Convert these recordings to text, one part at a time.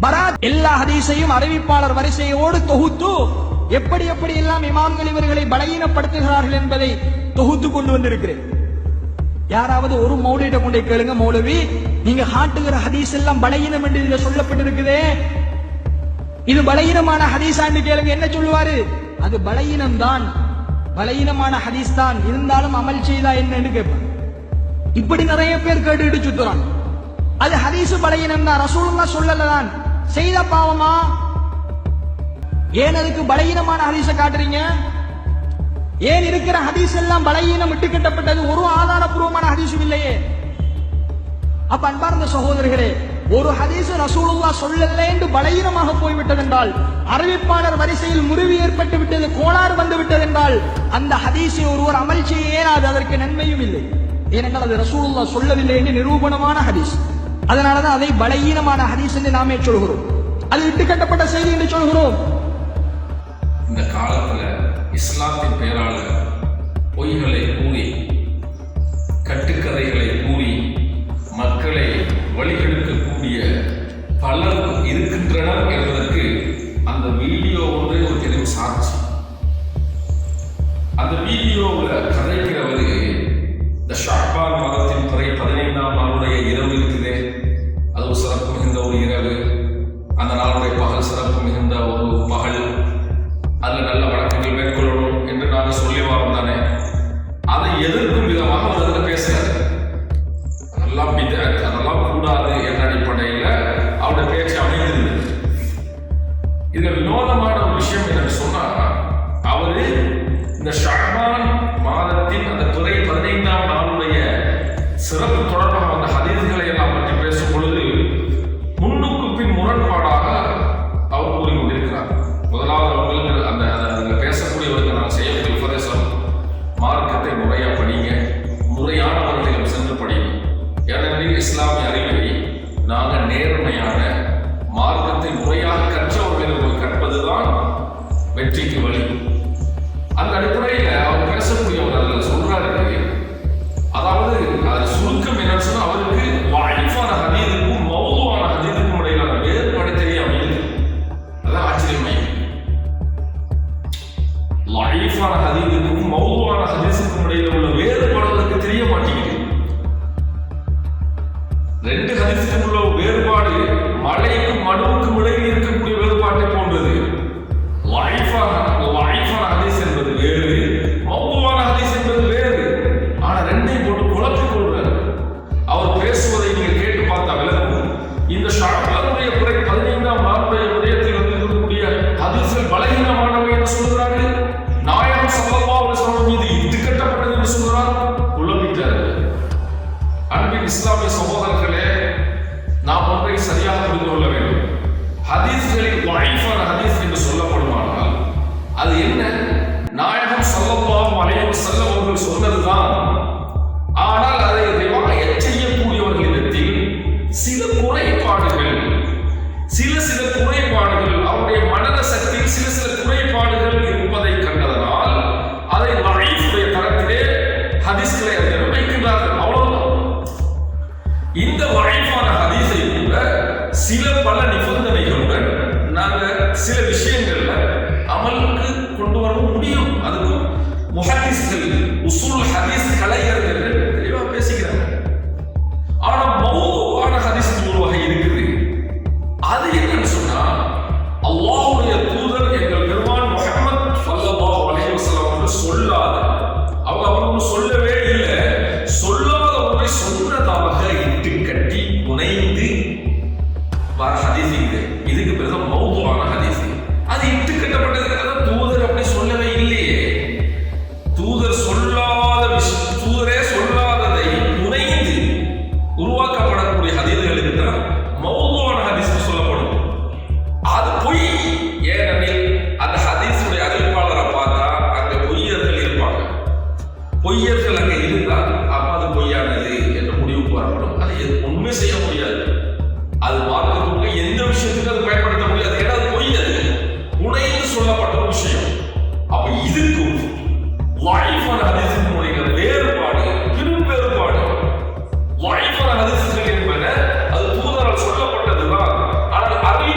பராத் எல்லா ஹதீஸையும் அறிவிப்பாளர் வரிசையோடு தொகுத்து எப்படி எப்படி எல்லாம் இமாம்கள் இவர்களை பலகீனப்படுத்துகிறார்கள் என்பதை தொகுத்து கொண்டு வந்திருக்கிறேன். யாராவது ஒரு மௌலியிட்ட கொண்டே கேளுங்க, மௌலவி நீங்க காட்டுகிற ஹதீஸ் எல்லாம் பலகீனம் என்று இதுல சொல்லப்பட்டிருக்குதே, இது பலகீனமான ஹதீஸான்னு கேளுங்க, என்ன சொல்லுவாரு? அது பலகீனம் தான், பலகீனமான ஹதீஸ் தான், இருந்தாலும் அமல் செய்தா என்னன்னு கேட்பான். இப்படி நிறைய பேர் கேட்டுட்டு சுத்துறான். அது ஹதீஸ் பலகீனம் தான், ரசூலுல்லாஹ் சொல்லலதான், செய்த பாவமா? ஏன் அதுக்கு பலகீனமான ஹதீஸை காட்டுறீங்க? ஏன் இருக்கிற ஹதீஸ் எல்லாம் பலகீனம் விட்டு கட்டப்பட்டது? ஒரு ஆதாரபூர்வமான ஹதீஸும் இல்லையே. அப்ப அன்பார்ந்த சகோதரர்களே, ஒரு ஹதீஸ் ரசூலுல்லாஹ் சொல்லல என்று பலகீனமாக போய்விட்டதென்றால், அறிவிப்பாளர் வரிசையில் முறிவு ஏற்பட்டு விட்டது, கோளாறு வந்து விட்டதென்றால், அந்த ஹதீஸை ஒருவர் அமல் செய்ய இயலாது, அதற்கு நன்மையும் இல்லை. ஏனென்றால் அது ரசூலுல்லாஹ் சொல்லவில்லை என்று நிரூபணமான ஹதீஸ். அதனாலதான் அதை பலகீனமான ஹதீஸ் என்று நாமே சொல்கிறோம், அது விட்டு கட்டப்பட்ட செய்தி என்று சொல்கிறோம். இந்த காலத்துல இஸ்லாத்தின் பெயரால பொய்களை கூறி, கட்டுக்கதைகளை கூறி மக்களை வழிகெடுக்கக்கூடிய பலர் இருக்கின்றனர் என்பதற்கு அந்த வீடியோ ஒன்று ஒரு பெரும் சாட்சி. அந்த வீடியோவில் கதைக்கிறவர் இந்த ஷாபான் மாதத்தின் பிறை 15ஆம் நாளுடைய இரவு இருக்குதே, அது ஒரு சிறப்பு மிகுந்த ஒரு இரவு, அந்த நாளுடைய பகல் சிறப்பு மிகுந்த ஒரு பகல், அதில் நல்ல வழக்கங்கள் மேற்கொள்ளணும் என்று நாங்கள் சொல்லி வரோம் தானே. அதை எதிர்க்கும் விதமாக அவர் அதில் பேசுகிறார். அதெல்லாம் அதெல்லாம் கூடாது என்ற அடிப்படையில் அவருடைய பேச்சு அமைந்திருந்தது. இதில் வினோதமான ஒரு விஷயம் என்னன்னு சொன்னால், அவர் இந்த ஷஅபான் மாதத்தின் அந்த துறை 15ஆம் நாளுடைய சிறப்பு தொடர்பாக வந்த ஹதீஸ்களை எல்லாம் பற்றி பேசும் பொழுது முன்னுக்கு பின் முரண்பாடாக அவர் கூறிக்கொண்டிருக்கிறார். முதலாவது அவர்கள் அந்த பேசக்கூடியவர்கள் நான் செய்யக்கூடிய உபதேசம், மார்க்கத்தை முறையாக படிங்க, முறையானவர்களிடம் சென்று படிங்க. ஏனெனில் இஸ்லாமிய அறிவை நாங்கள் நேர்மையான மார்க்கத்தை முறையாக கற்றவர்களிடம் கற்பதுதான் வெற்றிக்கு வழி. அந்த அடிப்படையில் அவர் பேசக்கூடியவர் அதில் சொல்றாரு, அதாவது அது சுருக்கம் என்னன்னு சொன்னா, அவருக்கு லைஃபான ஹதீஸுக்கும் மௌதுவான ஹதீஸுக்கும் இடையிலான வேறுபாடு தெரியாமல், அதான் ஆச்சரியமாய். லைஃபான ஹதீஸுக்கும் மௌதுவான ஹதீஸுக்கும் இடையில உள்ள வேறுபாடுகளுக்கு தெரிய மாட்டேங்குது. ரெண்டு ஹதீஸுக்கும் உள்ள வேறுபாடு மழைக்கும் மடுவுக்கும் இடையில் இருக்கக்கூடிய வேறுபாட்டை போன்றது. லைஃபான ஹதீஸ் என்பது வேறு, மௌதுவான ஹதீஸ் என்பது வேறு. ஆனா ரெண்டையும் போட்டு குழப்பிக் கொள்றாரு. அவர் பேசுவதை நீங்க கேட்டு பார்த்தா விளக்கும். இந்த ஷஅபானுடைய பிறை 15ஆம் நாளுடைய விடயத்தில் வந்து இருக்கக்கூடிய ஹதீஸ்கள் பலகீனமானவை என்று சொல்கிறார்கள். நாயகம் ஸல்லல்லாஹு அலைஹி வஸல்லம் மீது இட்டு கட்டப்பட்டது என்று சொல்கிறார். குழப்பிட்டார். அன்பின் இஸ்லாமிய சகோதரர்களே, நாம் ஒன்றை சரியாக புரிந்து கொள்ள வேண்டும். ஹதீஸ்களில் லைஃபான ஹதீஸ் என்று சொல்லப்படுமானால் அது என்ன? நாயகம் ஸல்லல்லாஹு அலைஹி வஸல்லம் அவர்கள் சொன்னதுதான். ஆனால் அதை ரிவாயத் செய்யக்கூடியவர்களிடத்தில் சில குறைபாடுகள் அவருடைய மனத சக்தியில் சில குறைபாடுகள் இருப்பதை கண்டதனால் அதை லைஃபுடைய தரத்திலே ஹதீஸ்களை வைக்கின்றார்கள். அவ்வளவுதான். இந்த லைஃபான ஹதீஸை கூட சில பல நிபந்தனைகளுடன் நாங்கள் சில விஷயங்கள்ல அமலுக்கு கொண்டு வர முடியும். அதுக்கு முஹத்திஸ்கள், உசூல் ஹதீஸ் கலைஞர்கள் தெளிவா பேசிக்கிறாங்க. ஆனா மௌதுவான ஹதீஸ் ஒரு வகை இருக்குது. அது என்னன்னு சொன்னா, அல்லாஹ்வுடைய தூதர் எங்கள் பெருமான் முஹம்மது ஸல்லல்லாஹு அலைஹி வஸல்லம் அவர்கள் சொல்லாத, அவங்க சொல்லவே இல்லை, சொல்லாத ஒன்றை சொன்னதாக இட்டு கட்டி புனைந்து வர ஹதீஸ் இது. இதுக்கு பிறகு மௌதுவான ஹதீஸ். அது இட்டு கட்டப்பட்டது. தூதர் அப்படி சொல்லவே இல்லையே. தூதர் தூதரே சொல்லாததை புனைந்து உருவாக்கப்படக்கூடிய ஹதீஸ்களுக்கு தான் மௌதுவான ஹதீஸ் சொல்லப்படும். அது பொய். ஏனெனில் அந்த ஹதீஸுடைய அறிவிப்பாளரை பார்த்தா அங்க பொய்யர்கள் இருப்பாங்க. பொய்யர்கள் அங்க இருந்தால் அப்ப அது பொய்யானது என்ற முடிவுக்கு வரப்படும். அதை உண்மை செய்ய முடியாது. அது மார்க்கத்துக்கு எந்த விஷயத்துக்கு அது பயன்படுத்த முடியாது. ஏன்னா அது பொய், அது புனைந்து சொல்லப்பட்ட ஒரு விஷயம். அப்ப இதுக்கும் லைஃபான ஹதீஸுடைய வேறுபாடு, பெரும் வேறுபாடு. லைஃபான ஹதீஸ்கள் என்பன அது தூதரால் சொல்லப்பட்டதுதான். ஆனால் அறிவு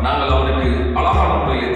நாங்கள் அவனுக்கு அழகான முறையில்